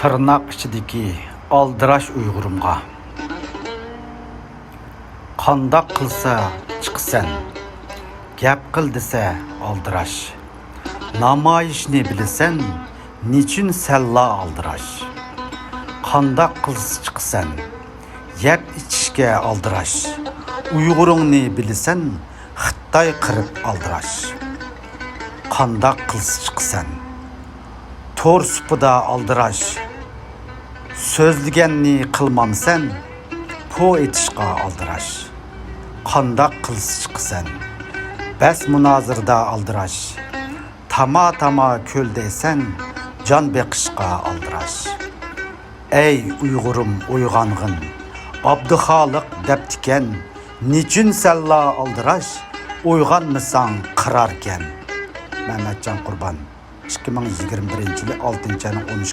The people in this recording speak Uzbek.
Tırnak içideki aldıraş Uygurumga. Qandaq qilsa chiqsan, gap qil desa aldıraş. Namoyishni bilsan, nechun salla aldirash. Qandaq qilsa chiqsan, yeb ichishga aldirash. Uyg'uringni bilsan, Xitoy qirib aldirash. Qandaq qilsa chiqsan, to'r supida aldirash. So'zlaganni qilmamsan, po etishga aldirash. Qandaq qilsa chiqsan, bas munozirda aldirash. Tama ko'l deysan, jon beqishga aldirash. Ey Uyg'urim uyg'ong'in, Abduxoliq debtiken, nechun salla aldirash, uyg'onmasang qirarkan. Mehmetcan Qurban 2021 yılı 6. ayının 13